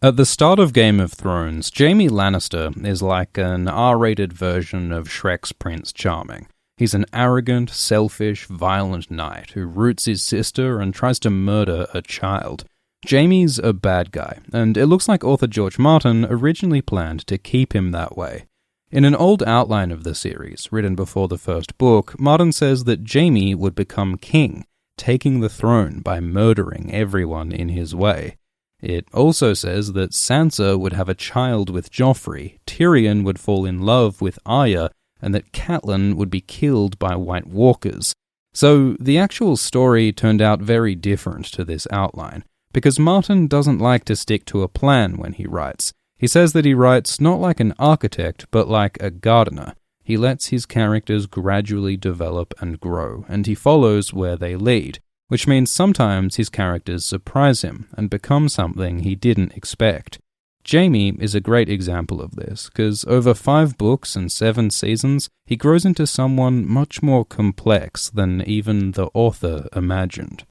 At the start of Game of Thrones, Jaime Lannister is like an R-rated version of Shrek's Prince Charming. He's an arrogant, selfish, violent knight who roots his sister and tries to murder a child. Jaime's a bad guy, and it looks like author George Martin originally planned to keep him that way. In an old outline of the series, written before the first book, Martin says that Jaime would become king, taking the throne by murdering everyone in his way. It also says that Sansa would have a child with Joffrey, Tyrion would fall in love with Arya, and that Catelyn would be killed by White Walkers. So the actual story turned out very different to this outline, because Martin doesn't like to stick to a plan when he writes. He says that he writes not like an architect, but like a gardener. He lets his characters gradually develop and grow, and he follows where they lead, which means sometimes his characters surprise him and become something he didn't expect. Jaime is a great example of this, because over 5 books and 7 seasons, he grows into someone much more complex than even the author imagined.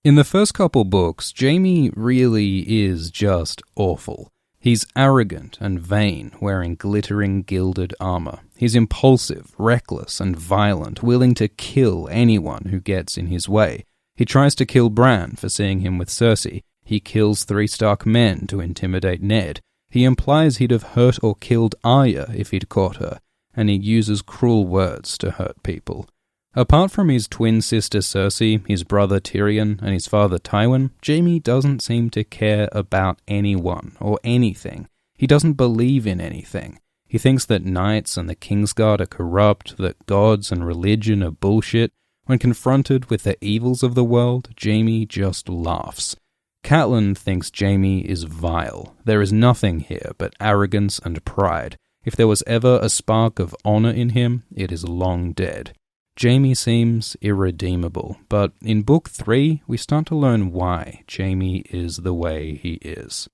In the first couple books, Jaime really is just awful. He's arrogant and vain, wearing glittering gilded armor. He's impulsive, reckless, and violent, willing to kill anyone who gets in his way. He tries to kill Bran for seeing him with Cersei. He kills 3 Stark men to intimidate Ned. He implies he'd have hurt or killed Arya if he'd caught her, and he uses cruel words to hurt people. Apart from his twin sister Cersei, his brother Tyrion, and his father Tywin, Jaime doesn't seem to care about anyone or anything. He doesn't believe in anything. He thinks that knights and the Kingsguard are corrupt, that gods and religion are bullshit. When confronted with the evils of the world, Jaime just laughs. Catelyn thinks Jaime is vile. There is nothing here but arrogance and pride. If there was ever a spark of honor in him, it is long dead. Jaime seems irredeemable, but in Book 3, we start to learn why Jaime is the way he is.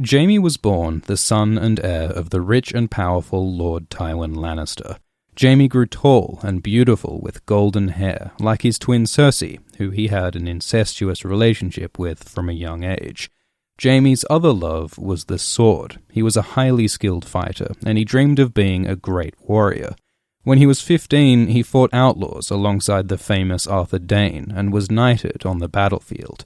Jaime was born the son and heir of the rich and powerful Lord Tywin Lannister. Jaime grew tall and beautiful with golden hair, like his twin Cersei, who he had an incestuous relationship with from a young age. Jaime's other love was the sword. He was a highly skilled fighter, and he dreamed of being a great warrior. When he was 15, he fought outlaws alongside the famous Arthur Dayne and was knighted on the battlefield.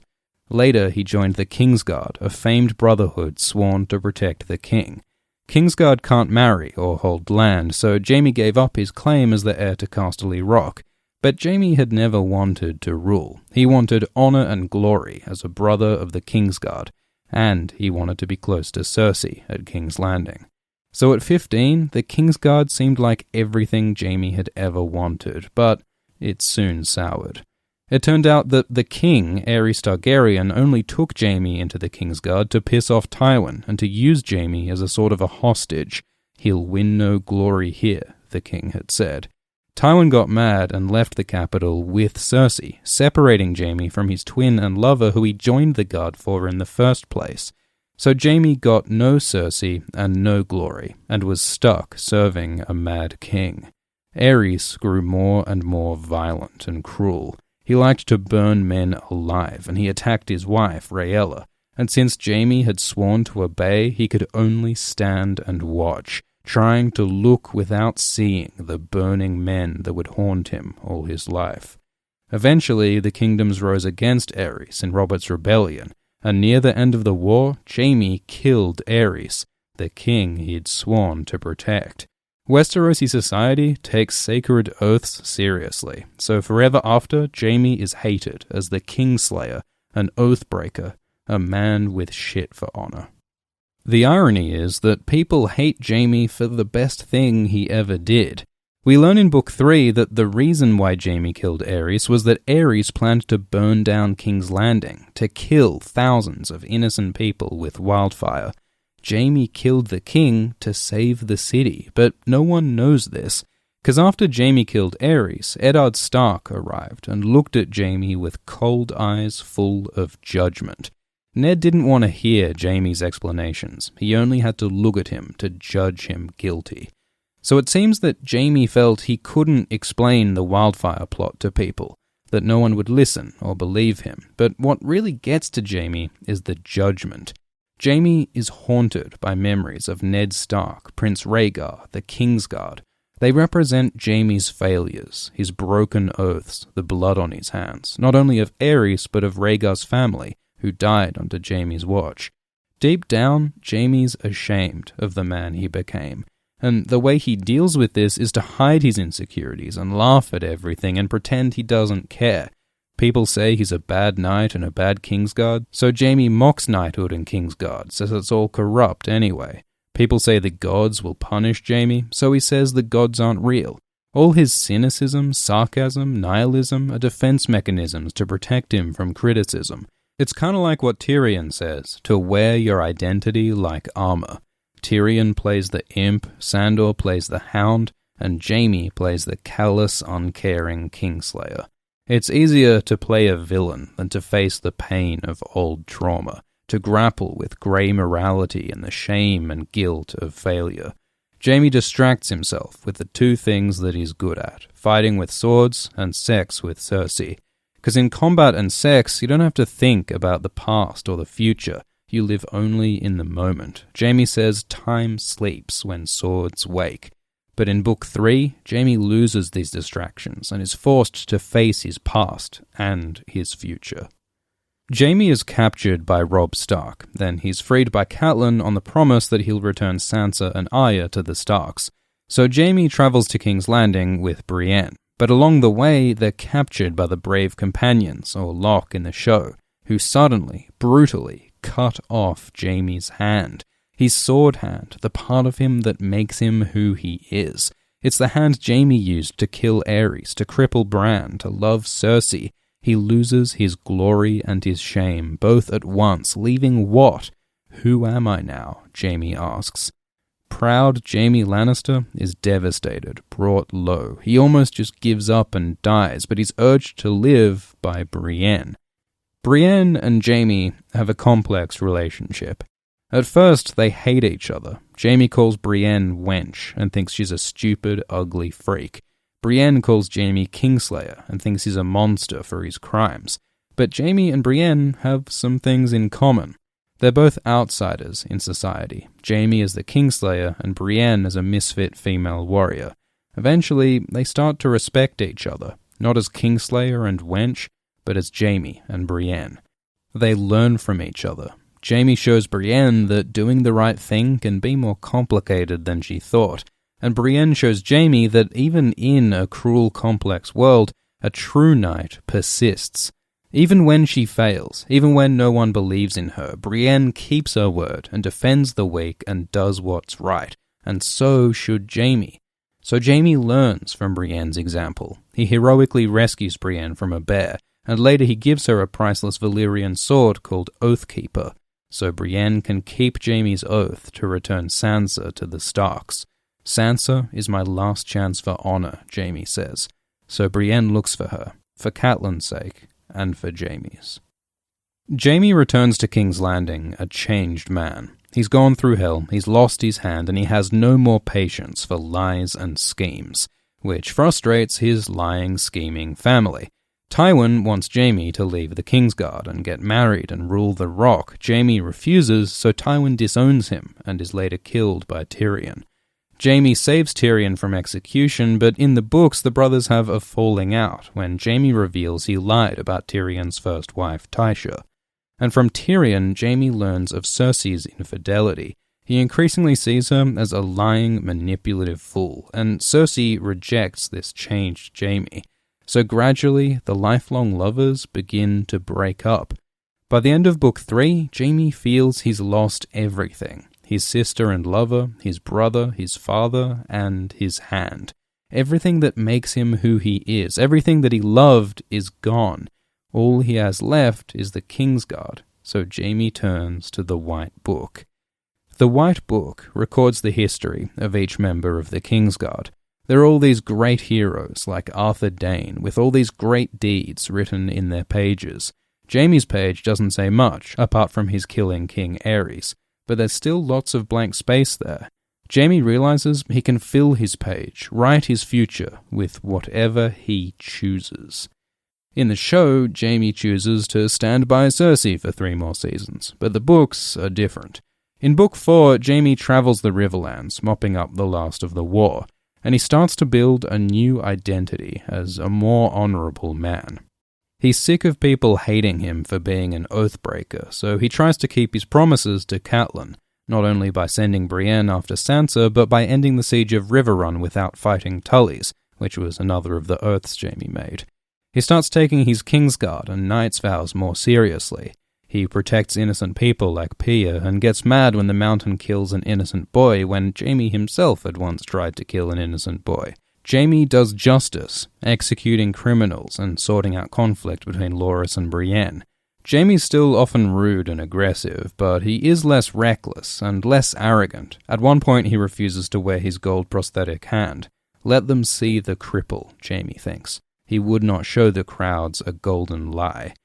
Later, he joined the Kingsguard, a famed brotherhood sworn to protect the king. Kingsguard can't marry or hold land, so Jaime gave up his claim as the heir to Casterly Rock. But Jaime had never wanted to rule. He wanted honor and glory as a brother of the Kingsguard, and he wanted to be close to Cersei at King's Landing. So at 15, the Kingsguard seemed like everything Jaime had ever wanted, but it soon soured. It turned out that the king, Aerys Targaryen, only took Jaime into the Kingsguard to piss off Tywin and to use Jaime as a sort of a hostage. He'll win no glory here, the king had said. Tywin got mad and left the capital with Cersei, separating Jaime from his twin and lover who he joined the guard for in the first place. So Jaime got no Cersei and no glory, and was stuck serving a mad king. Aerys grew more and more violent and cruel. He liked to burn men alive, and he attacked his wife, Rhaella. And since Jaime had sworn to obey, he could only stand and watch, trying to look without seeing the burning men that would haunt him all his life. Eventually, the kingdoms rose against Aerys in Robert's Rebellion, and near the end of the war, Jaime killed Aerys, the king he'd sworn to protect. Westerosi society takes sacred oaths seriously, so forever after, Jaime is hated as the Kingslayer, an oath-breaker, a man with shit for honor. The irony is that people hate Jaime for the best thing he ever did. We learn in Book 3 that the reason why Jaime killed Aerys was that Aerys planned to burn down King's Landing, to kill thousands of innocent people with wildfire. Jaime killed the king to save the city, but no one knows this, because after Jaime killed Aerys, Eddard Stark arrived and looked at Jaime with cold eyes full of judgment. Ned didn't want to hear Jaime's explanations. He only had to look at him to judge him guilty. So it seems that Jaime felt he couldn't explain the wildfire plot to people, that no one would listen or believe him. But what really gets to Jaime is the judgment. Jaime is haunted by memories of Ned Stark, Prince Rhaegar, the Kingsguard. They represent Jaime's failures, his broken oaths, the blood on his hands, not only of Aerys but of Rhaegar's family, who died under Jaime's watch. Deep down, Jaime's ashamed of the man he became, and the way he deals with this is to hide his insecurities and laugh at everything and pretend he doesn't care. People say he's a bad knight and a bad Kingsguard, so Jaime mocks knighthood and Kingsguard, says it's all corrupt anyway. People say the gods will punish Jaime, so he says the gods aren't real. All his cynicism, sarcasm, nihilism are defense mechanisms to protect him from criticism. It's kind of like what Tyrion says, to wear your identity like armor. Tyrion plays the imp, Sandor plays the hound, and Jaime plays the callous, uncaring Kingslayer. It's easier to play a villain than to face the pain of old trauma, to grapple with grey morality and the shame and guilt of failure. Jaime distracts himself with the two things that he's good at, fighting with swords and sex with Cersei. Because in combat and sex, you don't have to think about the past or the future. You live only in the moment. Jaime says time sleeps when swords wake. But in Book 3, Jaime loses these distractions and is forced to face his past and his future. Jaime is captured by Robb Stark, then he's freed by Catelyn on the promise that he'll return Sansa and Arya to the Starks. So Jaime travels to King's Landing with Brienne, but along the way they're captured by the Brave Companions, or Locke in the show, who suddenly, brutally, cut off Jaime's hand. His sword hand, the part of him that makes him who he is. It's the hand Jaime used to kill Aerys, to cripple Bran, to love Cersei. He loses his glory and his shame, both at once, leaving what? Who am I now? Jaime asks. Proud Jaime Lannister is devastated, brought low. He almost just gives up and dies, but he's urged to live by Brienne. Brienne and Jaime have a complex relationship. At first, they hate each other. Jaime calls Brienne wench and thinks she's a stupid, ugly freak. Brienne calls Jaime Kingslayer and thinks he's a monster for his crimes. But Jaime and Brienne have some things in common. They're both outsiders in society. Jaime is the Kingslayer and Brienne is a misfit female warrior. Eventually, they start to respect each other, not as Kingslayer and wench, but as Jaime and Brienne. They learn from each other. Jaime shows Brienne that doing the right thing can be more complicated than she thought, and Brienne shows Jaime that even in a cruel, complex world, a true knight persists. Even when she fails, even when no one believes in her, Brienne keeps her word and defends the weak and does what's right, and so should Jaime. So Jaime learns from Brienne's example. He heroically rescues Brienne from a bear, and later he gives her a priceless Valyrian sword called Oathkeeper, so Brienne can keep Jaime's oath to return Sansa to the Starks. Sansa is my last chance for honor, Jaime says. So Brienne looks for her, for Catelyn's sake, and for Jaime's. Jaime returns to King's Landing a changed man. He's gone through hell, he's lost his hand, and he has no more patience for lies and schemes, which frustrates his lying, scheming family. Tywin wants Jaime to leave the Kingsguard and get married and rule the Rock. Jaime refuses, so Tywin disowns him and is later killed by Tyrion. Jaime saves Tyrion from execution, but in the books the brothers have a falling out when Jaime reveals he lied about Tyrion's first wife, Tysha. And from Tyrion, Jaime learns of Cersei's infidelity. He increasingly sees her as a lying, manipulative fool, and Cersei rejects this changed Jaime. So gradually, the lifelong lovers begin to break up. By the end of Book 3, Jaime feels he's lost everything. His sister and lover, his brother, his father, and his hand. Everything that makes him who he is, everything that he loved, is gone. All he has left is the Kingsguard, so Jaime turns to the White Book. The White Book records the history of each member of the Kingsguard. There are all these great heroes like Arthur Dayne, with all these great deeds written in their pages. Jaime's page doesn't say much, apart from his killing King Aerys, but there's still lots of blank space there. Jaime realizes he can fill his page, write his future, with whatever he chooses. In the show, Jaime chooses to stand by Cersei for 3 more seasons, but the books are different. In Book 4, Jaime travels the Riverlands, mopping up the last of the war, and he starts to build a new identity as a more honourable man. He's sick of people hating him for being an oathbreaker, so he tries to keep his promises to Catelyn, not only by sending Brienne after Sansa, but by ending the siege of Riverrun without fighting Tullys, which was another of the oaths Jaime made. He starts taking his Kingsguard and Knight's vows more seriously. He protects innocent people like Pia and gets mad when the Mountain kills an innocent boy when Jaime himself had once tried to kill an innocent boy. Jaime does justice, executing criminals and sorting out conflict between Loras and Brienne. Jaime's still often rude and aggressive, but he is less reckless and less arrogant. At one point he refuses to wear his gold prosthetic hand. Let them see the cripple, Jaime thinks. He would not show the crowds a golden lie.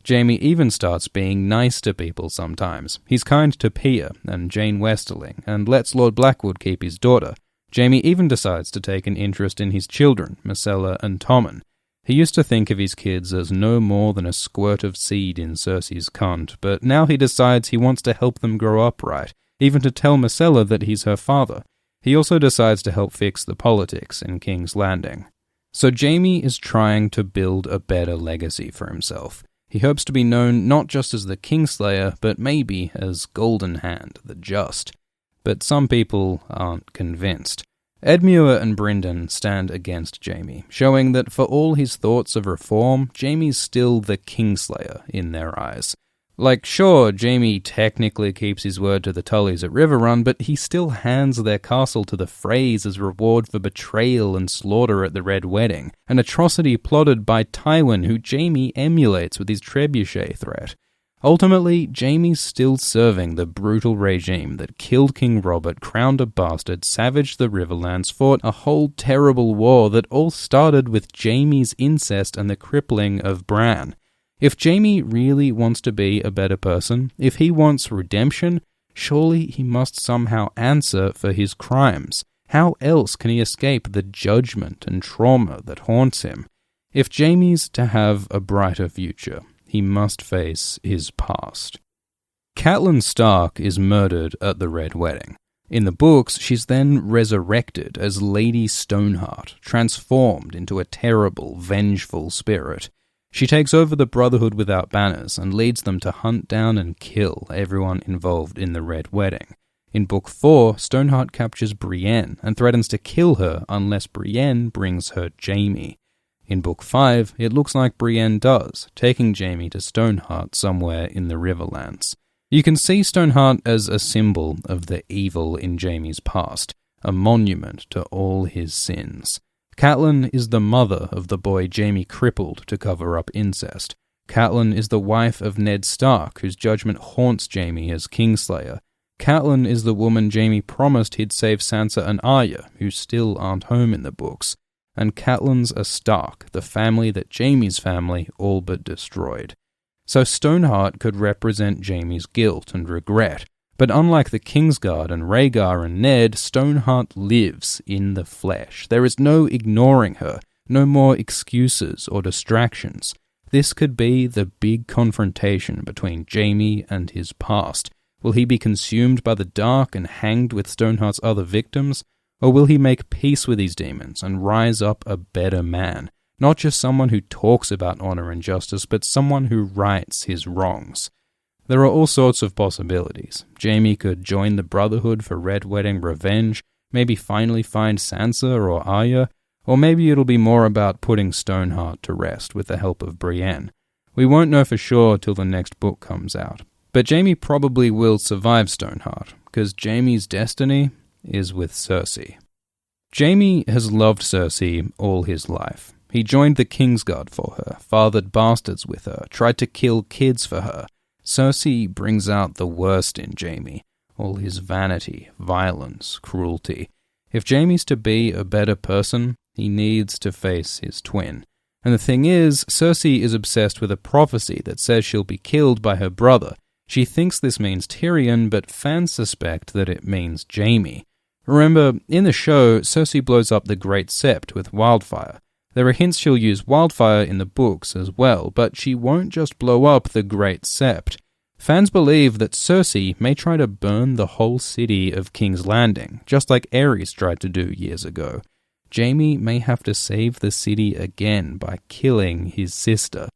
Jaime even starts being nice to people sometimes. He's kind to Pia and Jane Westerling, and lets Lord Blackwood keep his daughter. Jaime even decides to take an interest in his children, Myrcella and Tommen. He used to think of his kids as no more than a squirt of seed in Cersei's cunt, but now he decides he wants to help them grow up right, even to tell Myrcella that he's her father. He also decides to help fix the politics in King's Landing. So Jaime is trying to build a better legacy for himself. He hopes to be known not just as the Kingslayer, but maybe as Golden Hand, the Just. But some people aren't convinced. Edmure and Brynden stand against Jaime, showing that for all his thoughts of reform, Jaime's still the Kingslayer in their eyes. Like, sure, Jaime technically keeps his word to the Tullys at Riverrun, but he still hands their castle to the Freys as reward for betrayal and slaughter at the Red Wedding, an atrocity plotted by Tywin, who Jaime emulates with his trebuchet threat. Ultimately, Jaime's still serving the brutal regime that killed King Robert, crowned a bastard, savaged the Riverlands, fought a whole terrible war that all started with Jaime's incest and the crippling of Bran. If Jaime really wants to be a better person, if he wants redemption, surely he must somehow answer for his crimes. How else can he escape the judgment and trauma that haunts him? If Jaime's to have a brighter future, he must face his past. Catelyn Stark is murdered at the Red Wedding. In the books, she's then resurrected as Lady Stoneheart, transformed into a terrible, vengeful spirit. She takes over the Brotherhood without banners and leads them to hunt down and kill everyone involved in the Red Wedding. In Book 4, Stoneheart captures Brienne and threatens to kill her unless Brienne brings her Jaime. In Book 5, it looks like Brienne does, taking Jaime to Stoneheart somewhere in the Riverlands. You can see Stoneheart as a symbol of the evil in Jaime's past, a monument to all his sins. Catelyn is the mother of the boy Jaime crippled to cover up incest. Catelyn is the wife of Ned Stark, whose judgment haunts Jaime as Kingslayer. Catelyn is the woman Jaime promised he'd save Sansa and Arya, who still aren't home in the books. And Catelyn's a Stark, the family that Jaime's family all but destroyed. So Stoneheart could represent Jaime's guilt and regret, but unlike the Kingsguard and Rhaegar and Ned, Stoneheart lives in the flesh. There is no ignoring her, no more excuses or distractions. This could be the big confrontation between Jaime and his past. Will he be consumed by the dark and hanged with Stoneheart's other victims? Or will he make peace with his demons and rise up a better man? Not just someone who talks about honor and justice, but someone who rights his wrongs. There are all sorts of possibilities. Jaime could join the Brotherhood for Red Wedding revenge, maybe finally find Sansa or Arya, or maybe it'll be more about putting Stoneheart to rest with the help of Brienne. We won't know for sure till the next book comes out. But Jaime probably will survive Stoneheart, because Jaime's destiny is with Cersei. Jaime has loved Cersei all his life. He joined the Kingsguard for her, fathered bastards with her, tried to kill kids for her. Cersei brings out the worst in Jaime, all his vanity, violence, cruelty. If Jaime's to be a better person, he needs to face his twin. And the thing is, Cersei is obsessed with a prophecy that says she'll be killed by her brother. She thinks this means Tyrion, but fans suspect that it means Jaime. Remember, in the show, Cersei blows up the Great Sept with wildfire. There are hints she'll use wildfire in the books as well, but she won't just blow up the Great Sept. Fans believe that Cersei may try to burn the whole city of King's Landing, just like Aerys tried to do years ago. Jaime may have to save the city again by killing his sister.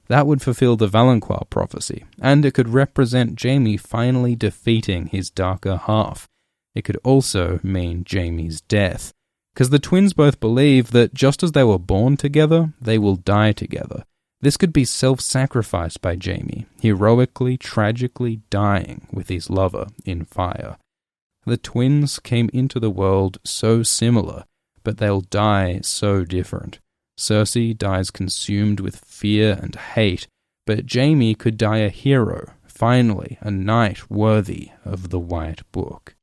That would fulfill the Valancourt prophecy, and it could represent Jaime finally defeating his darker half. It could also mean Jaime's death, because the twins both believe that just as they were born together, they will die together. This could be self-sacrifice by Jaime, heroically, tragically dying with his lover in fire. The twins came into the world so similar, but they'll die so different. Cersei dies consumed with fear and hate, but Jaime could die a hero, finally a knight worthy of the White Book.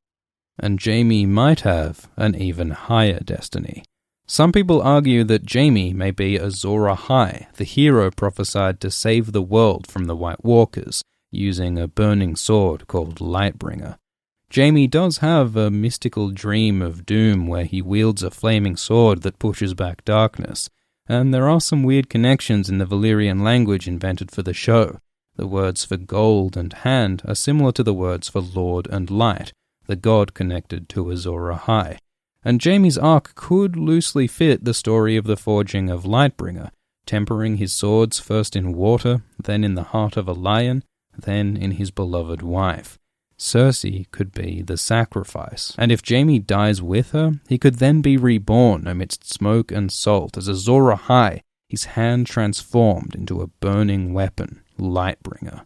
And Jaime might have an even higher destiny. Some people argue that Jaime may be Azor Ahai, the hero prophesied to save the world from the White Walkers, using a burning sword called Lightbringer. Jaime does have a mystical dream of doom where he wields a flaming sword that pushes back darkness, and there are some weird connections in the Valyrian language invented for the show. The words for gold and hand are similar to the words for Lord and Light, the god connected to Azor Ahai. And Jaime's arc could loosely fit the story of the forging of Lightbringer, tempering his swords first in water, then in the heart of a lion, then in his beloved wife. Cersei could be the sacrifice, and if Jaime dies with her, he could then be reborn amidst smoke and salt as Azor Ahai, his hand transformed into a burning weapon, Lightbringer.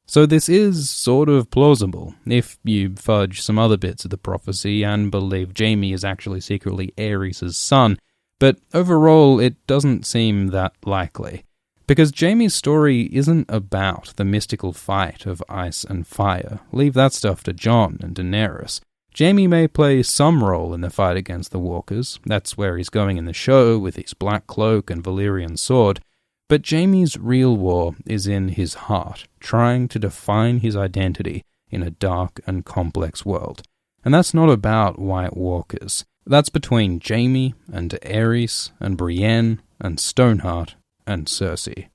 So this is sort of plausible, if you fudge some other bits of the prophecy and believe Jaime is actually secretly Aerys' son, but overall it doesn't seem that likely. Because Jaime's story isn't about the mystical fight of ice and fire. Leave that stuff to Jon and Daenerys. Jaime may play some role in the fight against the Walkers, that's where he's going in the show with his black cloak and Valyrian sword, but Jaime's real war is in his heart, trying to define his identity in a dark and complex world. And that's not about White Walkers. That's between Jaime and Aerys and Brienne and Stoneheart and Cersei.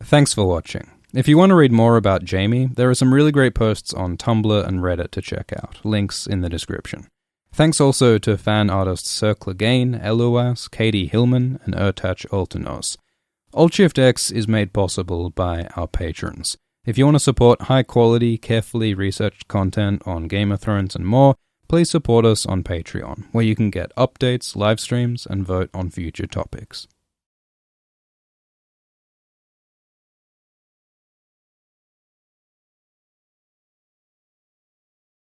Thanks for watching. If you want to read more about Jaime, there are some really great posts on Tumblr and Reddit to check out, links in the description. Thanks also to fan artists Sir Clegane, Eluas, Katie Hillman, and Ertach Ultinos. AltShiftX is made possible by our patrons. If you want to support high-quality, carefully researched content on Game of Thrones and more, please support us on Patreon, where you can get updates, live streams, and vote on future topics.